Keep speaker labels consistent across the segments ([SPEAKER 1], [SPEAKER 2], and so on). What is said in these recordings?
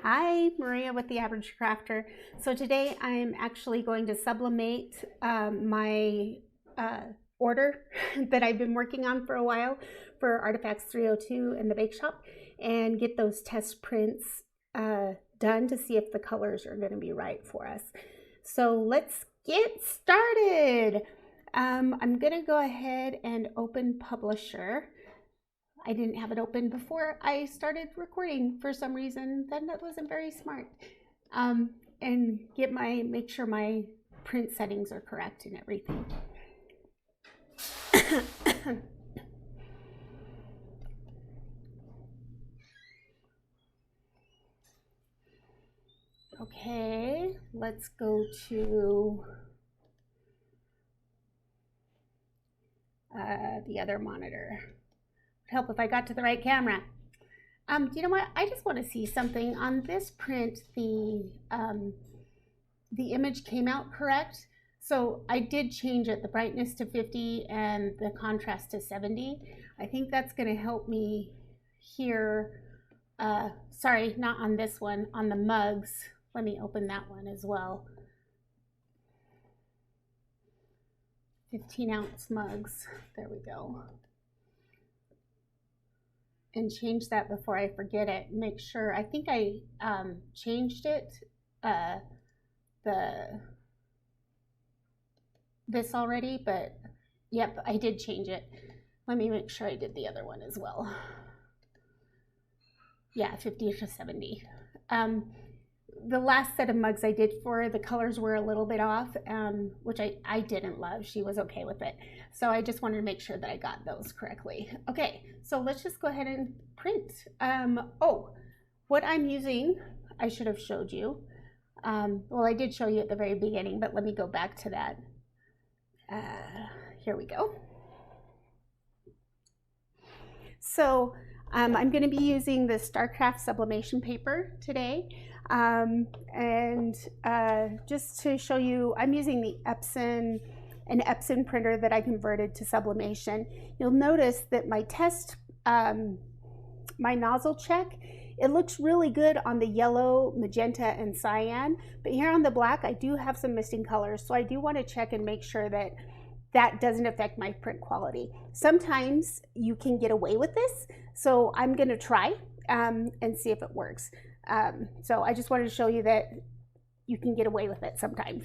[SPEAKER 1] Hi, Maria with The Average Crafter. So today I'm actually going to sublimate my order that I've been working on for a while for Artifacts 302 in the bake shop and get those test prints done to see if the colors are going to be right for us. So let's get started. I'm going to go ahead and open Publisher. I didn't have it open before I started recording for some reason. That wasn't very smart. And make sure my print settings are correct and everything. Okay, let's go to the other monitor. Help if I got to the right camera. You know what? I just want to see something on this print. The image came out correct, so I did change it, the brightness to 50 and the contrast to 70. I think that's going to help me here. Sorry, not on this one, on the mugs. Let me open that one as well. 15-ounce mugs. There we go. And change that before I forget it. Make sure, I think I changed it, this already, but yep, I did change it. Let me make sure I did the other one as well. Yeah, 50 to 70. The last set of mugs I did for, the colors were a little bit off, which I didn't love. She was okay with it. So I just wanted to make sure that I got those correctly. Okay, so let's just go ahead and print. Oh, what I'm using, I should have showed you. Well, I did show you at the very beginning, but let me go back to that. Here we go. So I'm going to be using the StarCraft sublimation paper today. Just to show you, I'm using the an Epson printer that I converted to sublimation. You'll notice that my my nozzle check, it looks really good on the yellow, magenta, and cyan, but here on the black, I do have some missing colors, so I do want to check and make sure that that doesn't affect my print quality. Sometimes you can get away with this, so I'm going to try and see if it works. So I just wanted to show you that you can get away with it sometimes.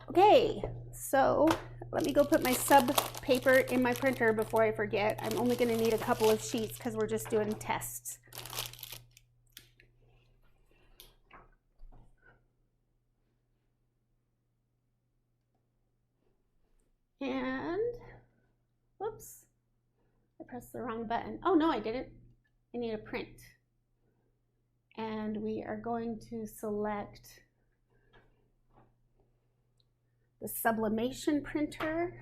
[SPEAKER 1] Okay, so let me go put my sub paper in my printer before I forget. I'm only going to need a couple of sheets because we're just doing tests. And, whoops, I pressed the wrong button. Oh no, I didn't. I need a print. And we are going to select the Sublimation printer.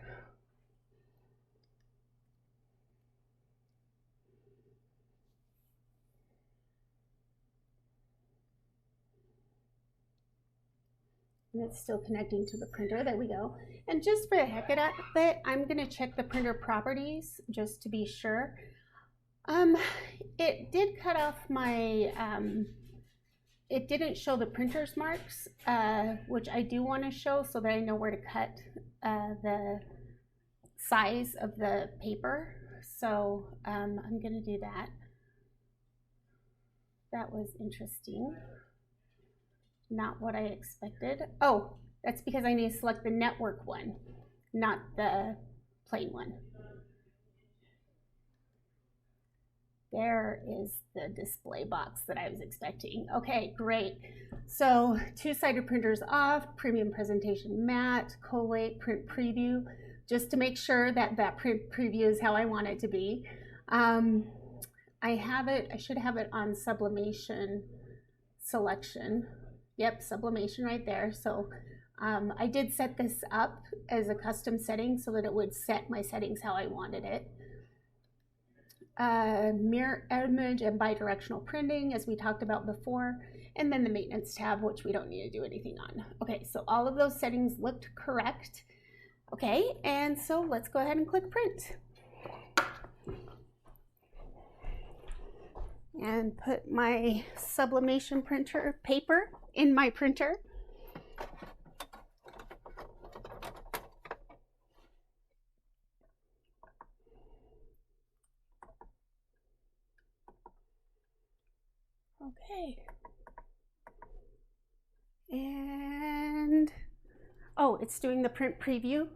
[SPEAKER 1] And it's still connecting to the printer. There we go. And just for the heck of it, I'm going to check the printer properties just to be sure. It did cut off my, it didn't show the printer's marks, which I do want to show so that I know where to cut the size of the paper. So I'm going to do that. That was interesting. Not what I expected. Oh, that's because I need to select the network one, not the plain one. There is the display box that I was expecting. Okay, great. So two-sided printers off, premium presentation matte, collate, print preview, just to make sure that that print preview is how I want it to be. I have it, I should have it on sublimation selection. Yep, sublimation right there. So I did set this up as a custom setting so that it would set my settings how I wanted it. Mirror image and bidirectional printing, as we talked about before, and then the maintenance tab, which we don't need to do anything on. Okay, so all of those settings looked correct. Okay, and so let's go ahead and click print. and put my sublimation printer paper in my printer. Okay. And oh, it's doing the print preview.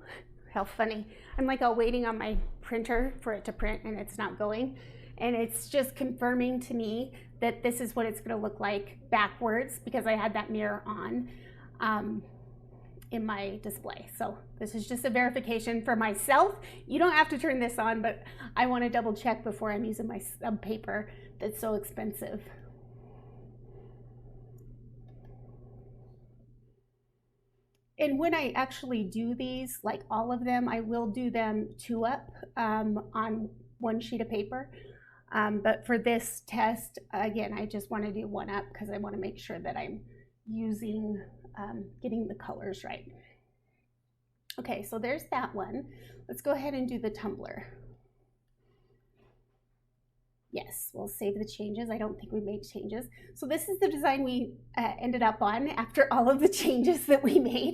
[SPEAKER 1] How funny. I'm like all waiting on my printer for it to print and it's not going. And it's just confirming to me that this is what it's going to look like backwards because I had that mirror on in my display. So this is just a verification for myself. You don't have to turn this on, but I want to double check before I'm using my sub paper that's so expensive. And when I actually do these, like all of them, I will do them 2-up on one sheet of paper. But for this test, again, I just want to do 1-up because I want to make sure that I'm using, getting the colors right. Okay, so there's that one. Let's go ahead and do the tumbler. Yes, we'll save the changes. I don't think we made changes. So this is the design we ended up on after all of the changes that we made.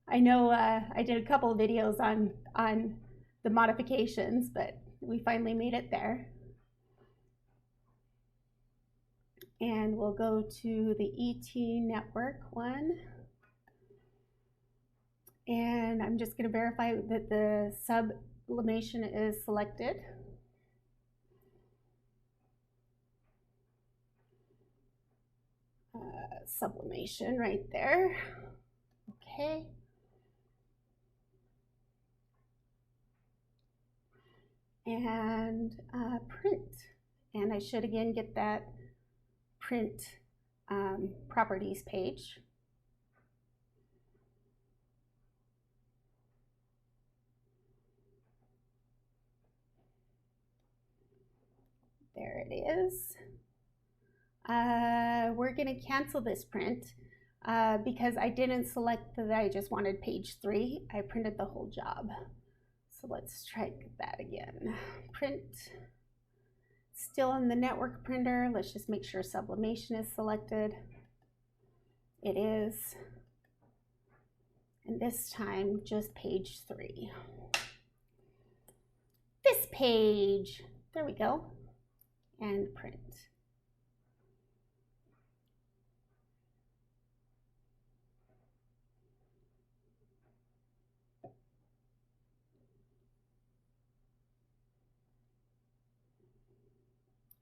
[SPEAKER 1] I know I did a couple of videos on the modifications, but we finally made it there. And we'll go to the ET network one. And I'm just going to verify that the sublimation is selected. Sublimation right there. Okay. And print. And I should again get that print properties page. There it is. We're going to cancel this print because I didn't select that I just wanted page 3. I printed the whole job. So let's try that again. Print. Still in the network printer. Let's just make sure sublimation is selected. It is. And this time, just page 3. This page. There we go. And print.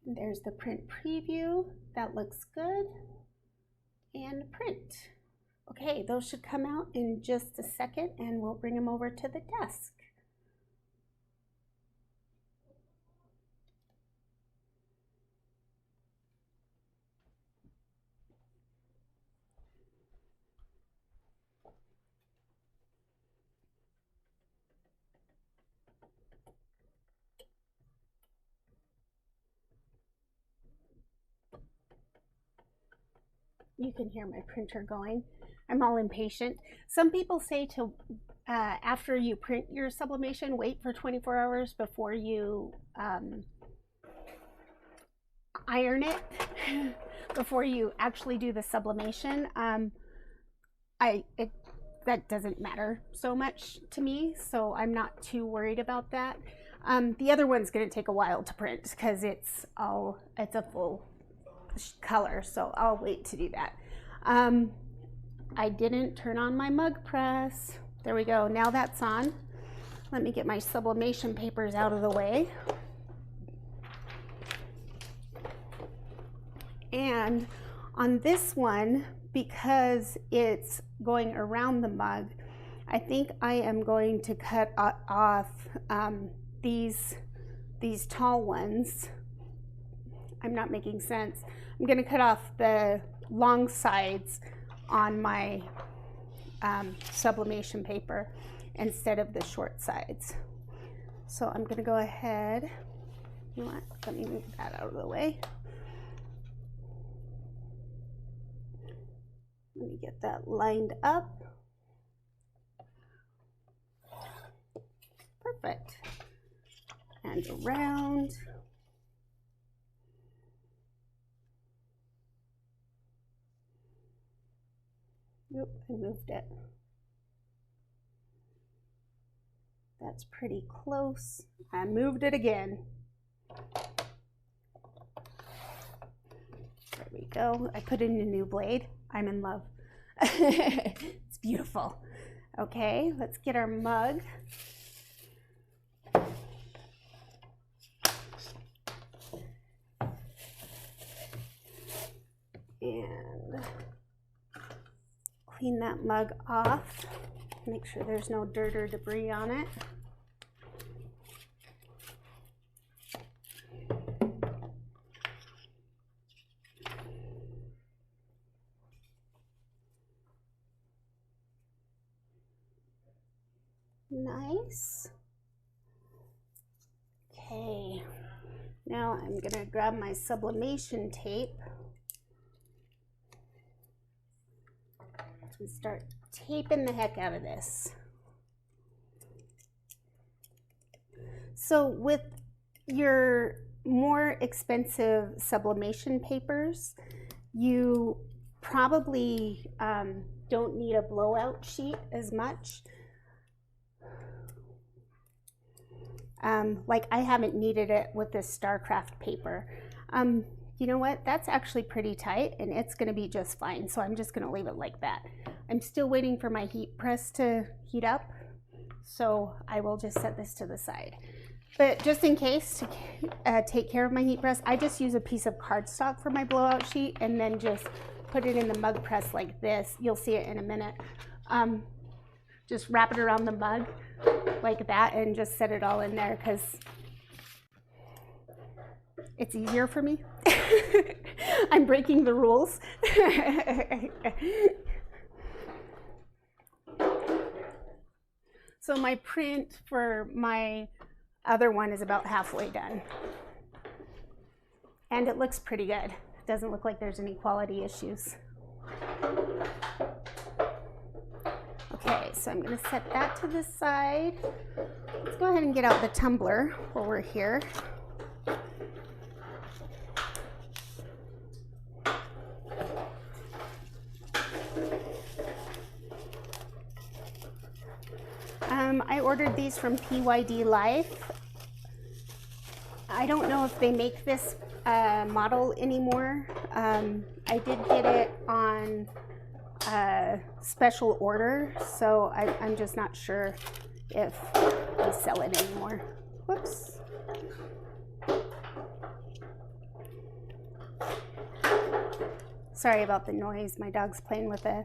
[SPEAKER 1] There's the print preview. That looks good. And print. Okay, those should come out in just a second and we'll bring them over to the desk. You can hear my printer going. I'm all impatient. Some people say to, after you print your sublimation, wait for 24 hours before you iron it, before you actually do the sublimation. That doesn't matter so much to me, so I'm not too worried about that. The other one's gonna take a while to print because it's a full color, so I'll wait to do that. I didn't turn on my mug press. There we go. Now that's on. Let me get my sublimation papers out of the way. And on this one, because it's going around the mug, I think I am going to cut off these tall ones. I'm not making sense. I'm going to cut off the long sides on my sublimation paper instead of the short sides. So I'm going to go ahead. You know what? Let me move that out of the way. Let me get that lined up. Perfect. And around. I moved it. That's pretty close. I moved it again. There we go. I put in a new blade. I'm in love. It's beautiful. Okay, let's get our mug. And clean that mug off. Make sure there's no dirt or debris on it. Nice. Okay, now I'm gonna grab my sublimation tape and start taping the heck out of this. So with your more expensive sublimation papers, you probably don't need a blowout sheet as much. Like I haven't needed it with this StarCraft paper. You know what? That's actually pretty tight and it's going to be just fine. So I'm just going to leave it like that. I'm still waiting for my heat press to heat up. So I will just set this to the side. But just in case to take care of my heat press, I just use a piece of cardstock for my blowout sheet and then just put it in the mug press like this. You'll see it in a minute. Just wrap it around the mug like that and just set it all in there because it's easier for me. I'm breaking the rules. So my print for my other one is about halfway done. And it looks pretty good. It doesn't look like there's any quality issues. Okay, so I'm going to set that to the side. Let's go ahead and get out the tumbler while we're here. I ordered these from PYD Life. I don't know if they make this model anymore. I did get it on special order, so I'm just not sure if they sell it anymore. Whoops. Sorry about the noise. My dog's playing with a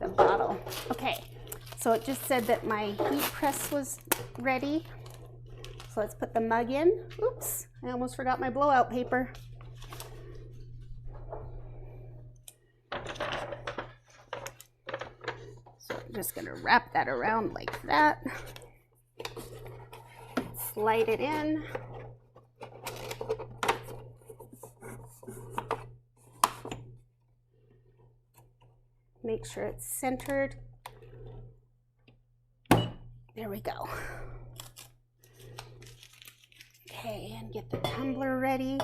[SPEAKER 1] bottle. Okay, so it just said that my heat press was ready. So let's put the mug in. Oops, I almost forgot my blowout paper. So I'm just gonna wrap that around like that. Slide it in. Make sure it's centered. There we go. Okay, and get the tumbler ready.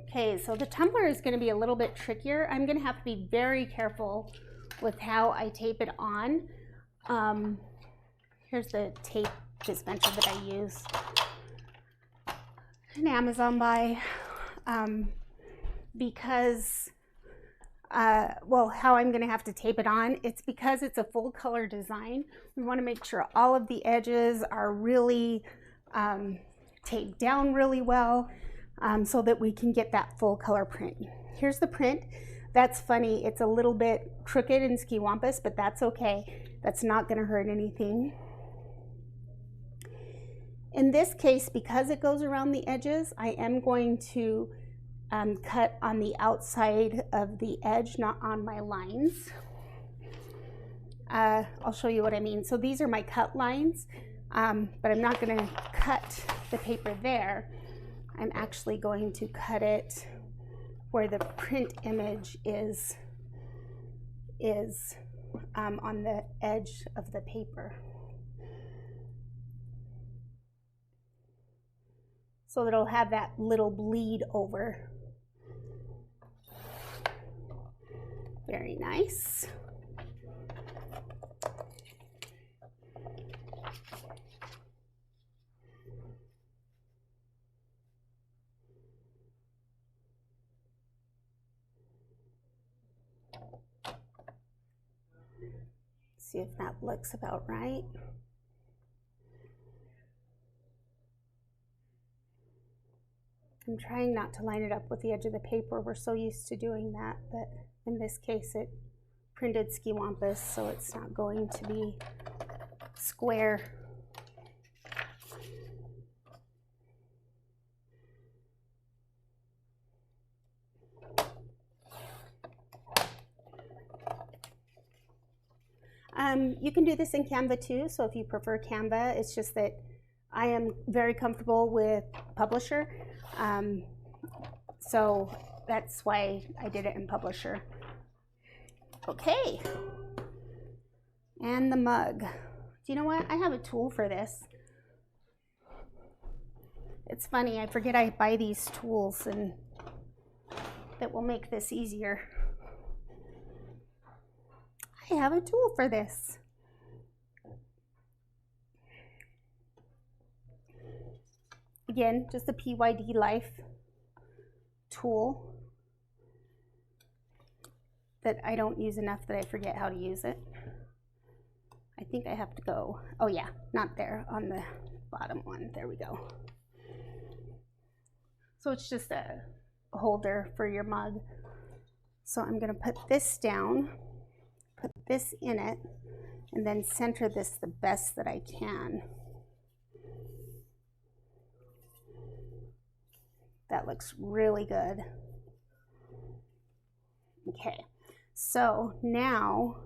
[SPEAKER 1] Okay, so the tumbler is going to be a little bit trickier. I'm going to have to be very careful with how I tape it on. Here's the tape dispenser that I use. An Amazon buy. Because, well, how I'm going to have to tape it on, it's because it's a full color design. We want to make sure all of the edges are really taped down really well so that we can get that full color print. Here's the print. That's funny. It's a little bit crooked and skiwampus, but that's okay. That's not going to hurt anything. In this case, because it goes around the edges, I am going to cut on the outside of the edge, not on my lines. I'll show you what I mean. So these are my cut lines, but I'm not going to cut the paper there. I'm actually going to cut it where the print image is on the edge of the paper. so that it'll have that little bleed over. Very nice. See if that looks about right. I'm trying not to line it up with the edge of the paper. We're so used to doing that, but in this case it printed skiwampus, so it's not going to be square. You can do this in Canva too, so if you prefer Canva, it's just that I am very comfortable with Publisher, so that's why I did it in Publisher. Okay, and the mug. Do you know what? I have a tool for this. It's funny, I forget I buy these tools and that will make this easier. I have a tool for this. Again, just a PYD Life tool that I don't use enough that I forget how to use it. I think I have to go, oh yeah, not there, on the bottom one. There we go. So it's just a holder for your mug. So I'm going to put this down, put this in it, and then center this the best that I can. That looks really good. Okay, so now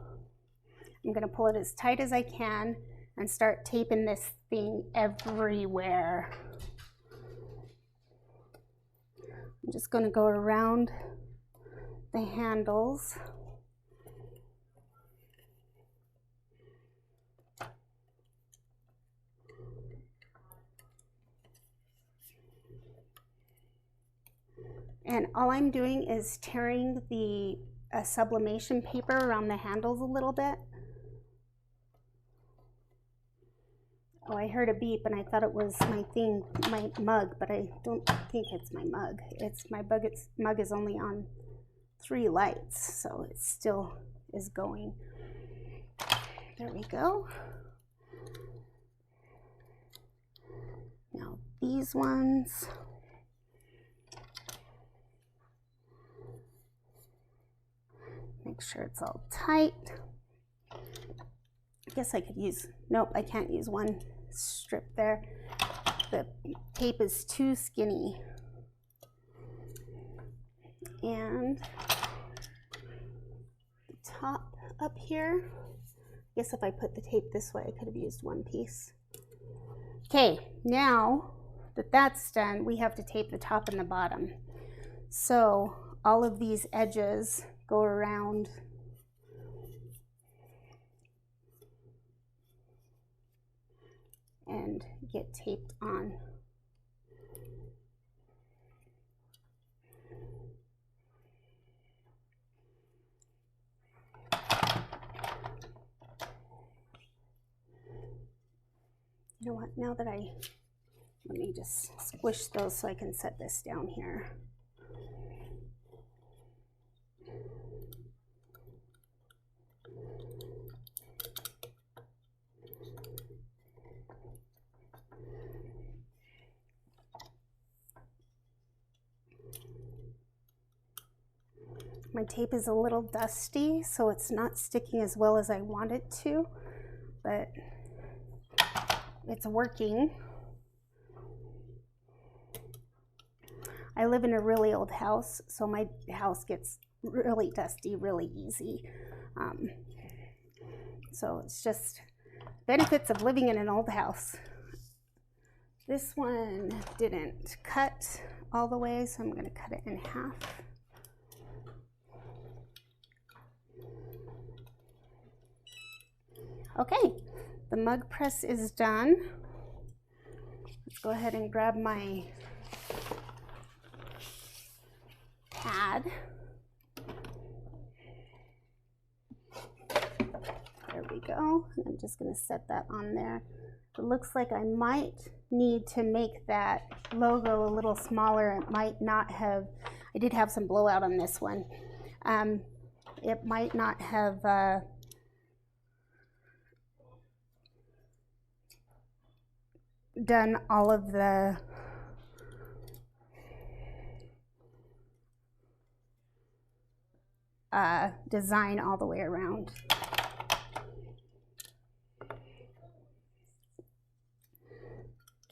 [SPEAKER 1] I'm going to pull it as tight as I can and start taping this thing everywhere. I'm just going to go around the handles. And all I'm doing is tearing the sublimation paper around the handles a little bit. Oh, I heard a beep and I thought it was my thing, my mug, but I don't think it's my mug. It's my mug is only on 3 lights, so it still is going. There we go. Now these ones. Make sure it's all tight. I guess I could use, nope, I can't use one strip there. The tape is too skinny. And the top up here, I guess if I put the tape this way, I could have used one piece. Okay, now that that's done, we have to tape the top and the bottom. So all of these edges go around and get taped on. You know what, now that let me just squish those so I can set this down here. My tape is a little dusty, so it's not sticking as well as I want it to, but it's working. I live in a really old house, so my house gets really dusty really easy. So it's just benefits of living in an old house. This one didn't cut all the way, so I'm going to cut it in half. Okay, the mug press is done. Let's go ahead and grab my There we go. I'm just going to set that on there. It looks like I might need to make that logo a little smaller. It might not have, I did have some blowout on this one. It might not have done all of the design all the way around.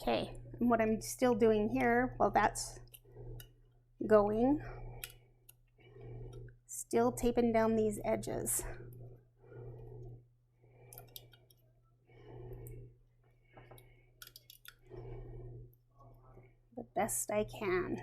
[SPEAKER 1] Okay, and what I'm still doing here, while that's going, still taping down these edges. The best I can.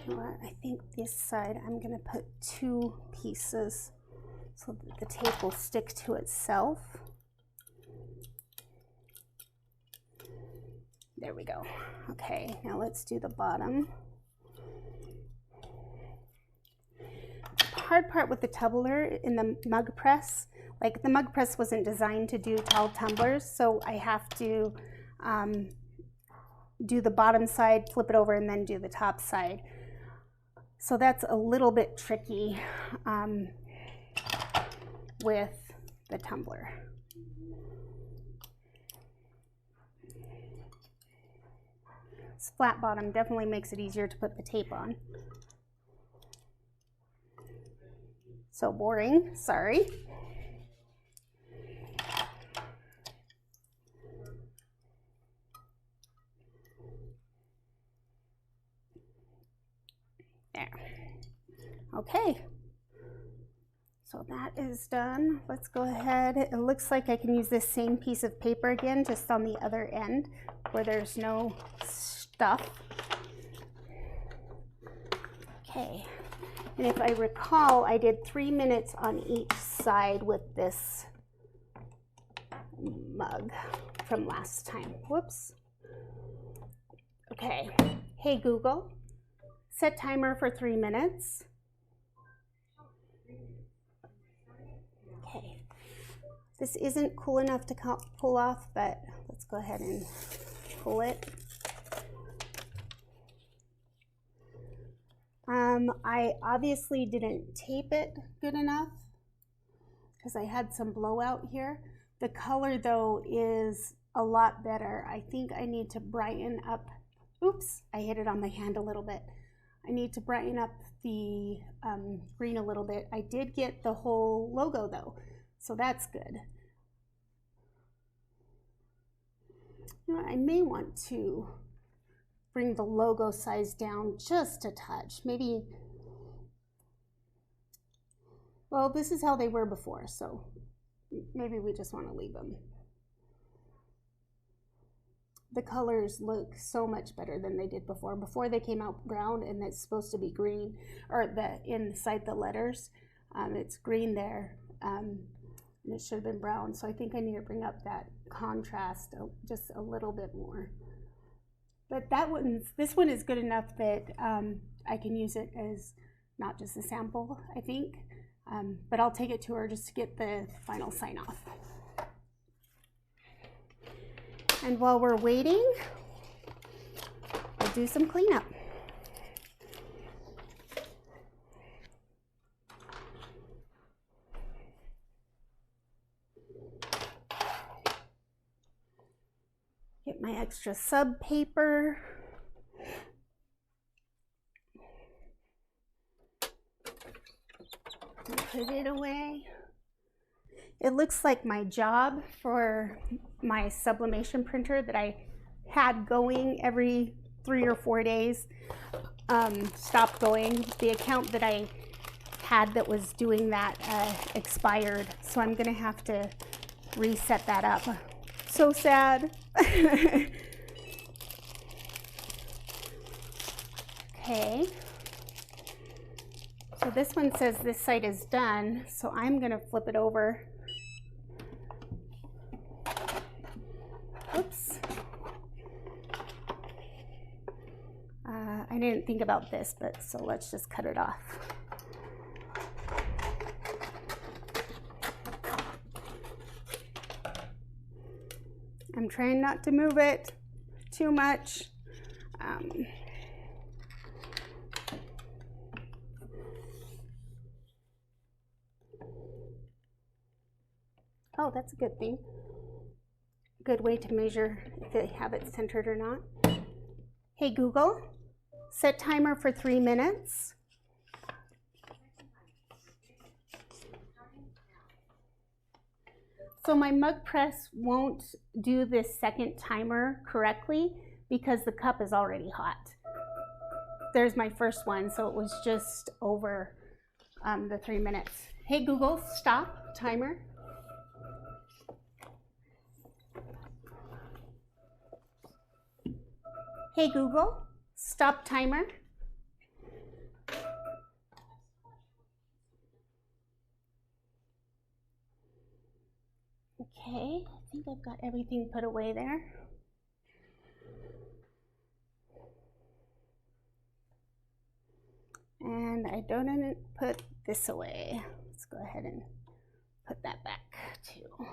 [SPEAKER 1] You know what? I think this side I'm going to put 2 pieces so that the tape will stick to itself. There we go. Okay, now let's do the bottom. The hard part with the tumbler in the mug press, like the mug press wasn't designed to do tall tumblers, so I have to do the bottom side, flip it over, and then do the top side. So that's a little bit tricky with the tumbler. This flat bottom definitely makes it easier to put the tape on. So boring, sorry. There. Okay. So that is done. Let's go ahead. It looks like I can use this same piece of paper again, just on the other end where there's no stuff. Okay. And if I recall, I did 3 minutes on each side with this mug from last time. Whoops. Okay. Hey Google, set timer for 3 minutes. Okay. This isn't cool enough to pull off, but let's go ahead and pull it. I obviously didn't tape it good enough because I had some blowout here. The color though is a lot better. I think I need to brighten up, oops, I hit it on my hand a little bit. I need to brighten up the green a little bit. I did get the whole logo though, so that's good. You know, I may want to bring the logo size down just a touch. Maybe, well, this is how they were before, so maybe we just want to leave them. The colors look so much better than they did before. Before they came out brown and it's supposed to be green, or the inside the letters, it's green there, and it should have been brown. So I think I need to bring up that contrast just a little bit more. But this one is good enough that I can use it as not just a sample, I think. But I'll take it to her just to get the final sign off. And while we're waiting, we'll do some cleanup. Get my extra sub paper. Put it away. It looks like my job for my sublimation printer that I had going every 3 or 4 days stopped going. The account that I had that was doing that expired, so I'm gonna have to reset that up. So sad. Okay, So this one says this side is done, so I'm gonna flip it over. Oops. I didn't think about this, but so let's just cut it off. I'm trying not to move it too much. Oh, that's a good thing. Good way to measure if they have it centered or not. Hey Google, set timer for 3 minutes. So my mug press won't do this second timer correctly because the cup is already hot. There's my first one, so it was just over the 3 minutes. Hey Google, stop timer. Hey Google, stop timer. Okay, I think I've got everything put away there. And I don't put this away. Let's go ahead and put that back too.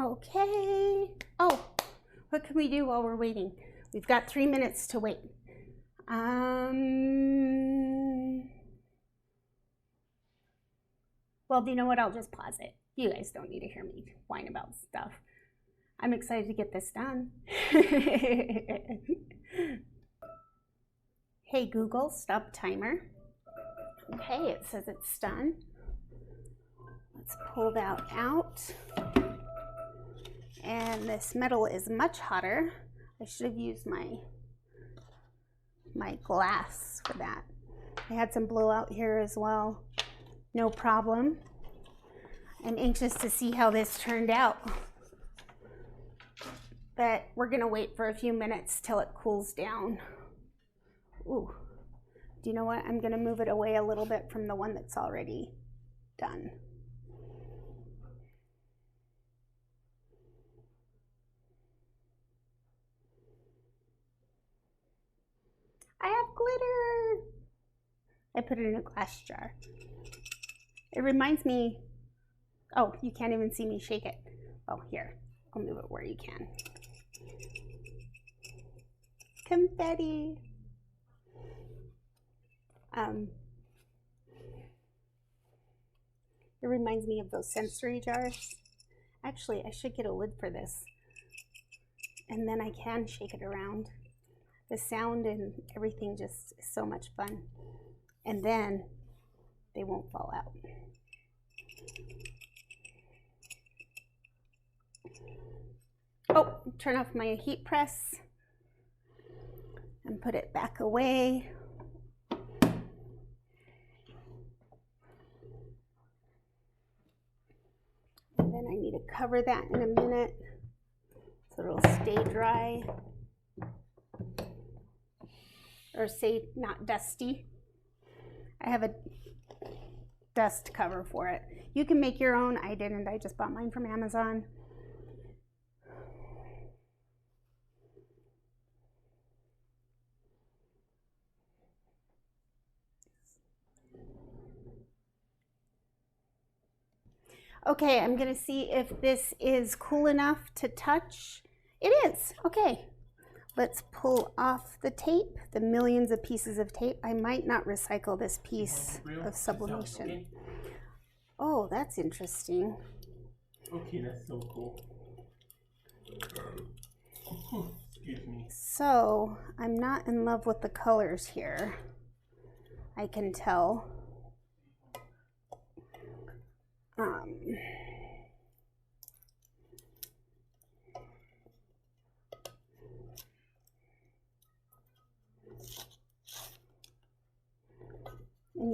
[SPEAKER 1] Okay. Oh, what can we do while we're waiting? We've got 3 minutes to wait. Well, do you know what? I'll just pause it. You guys don't need to hear me whine about stuff. I'm excited to get this done. Hey Google, stop timer. Okay, it says it's done. Let's pull that out. And this metal is much hotter. I should have used my glass for that. I had some blowout here as well. No problem. I'm anxious to see how this turned out. But we're gonna wait for a few minutes till it cools down. Ooh, do you know what? I'm gonna move it away a little bit from the one that's already done. I have glitter. I put it in a glass jar. It reminds me, oh, you can't even see me shake it. Oh, here, I'll move it where you can. Confetti. It reminds me of those sensory jars. Actually, I should get a lid for this. And then I can shake it around. The sound and everything just is so much fun. And then they won't fall out. Oh, turn off my heat press and put it back away. And then I need to cover that in a minute so it'll stay dry. Or say not dusty. I have a dust cover for it. You can make your own. I didn't. I just bought mine from Amazon. Okay, I'm gonna see if this is cool enough to touch. It is. Okay. Let's pull off the tape, the millions of pieces of tape. I might not recycle this piece of sublimation. Okay. Oh, that's interesting.
[SPEAKER 2] Okay, that's so cool. Excuse me.
[SPEAKER 1] So, I'm not in love with the colors here. I can tell. And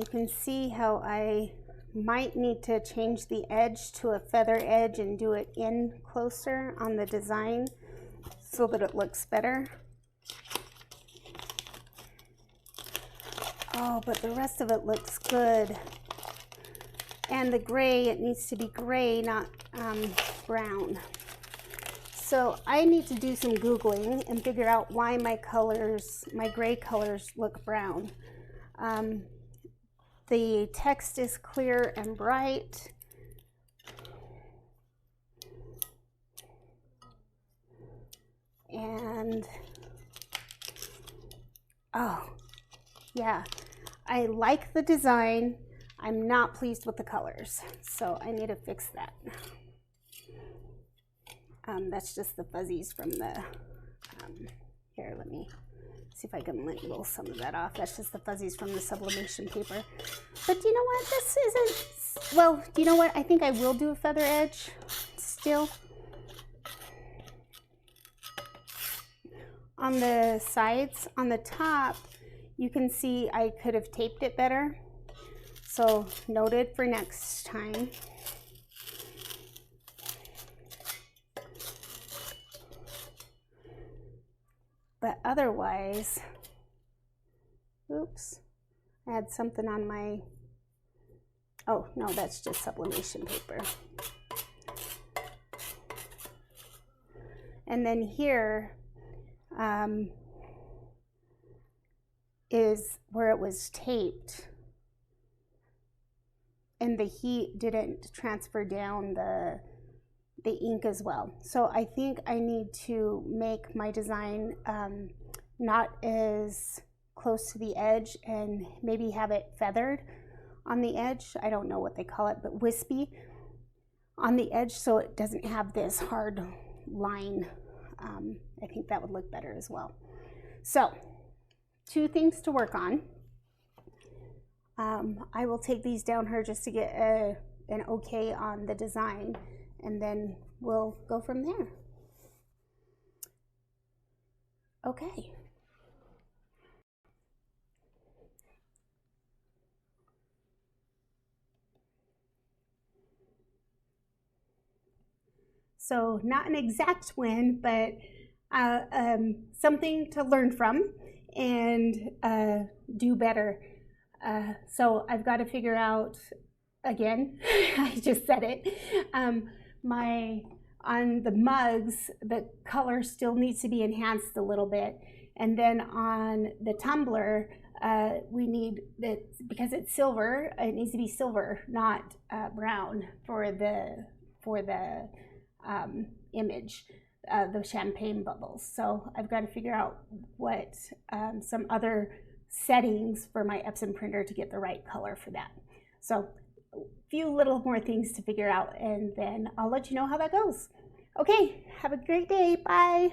[SPEAKER 1] you can see how I might need to change the edge to a feather edge and do it in closer on the design so that it looks better. Oh, but the rest of it looks good. And the gray, it needs to be gray, not brown. So I need to do some Googling and figure out why my colors, my gray colors look brown. The text is clear and bright. And, oh, yeah, I like the design. I'm not pleased with the colors, so I need to fix that. That's just the fuzzies from the, here, let me see if I can label some of that off. That's just the fuzzies from the sublimation paper. But you know what, this isn't, well, do you know what? I think I will do a feather edge still. On the sides, on the top, you can see I could have taped it better. So noted for next time. But otherwise, oops, I had something on my, oh no, that's just sublimation paper. And then here is where it was taped and the heat didn't transfer down the ink as well. So I think I need to make my design not as close to the edge and maybe have it feathered on the edge. I don't know what they call it, but wispy on the edge so it doesn't have this hard line. I think that would look better as well. So 2 things to work on. I will take these down here just to get an okay on the design, and then we'll go from there. Okay. So not an exact win, but something to learn from and do better. So I've got to figure out, again, I just said it, on the mugs, the color still needs to be enhanced a little bit. And then on the tumbler, we need it, because it's silver, it needs to be silver, not brown for the image, the champagne bubbles. So I've got to figure out what some other settings for my Epson printer to get the right color for that. So a few little more things to figure out, and then I'll let you know how that goes. Okay, have a great day. Bye.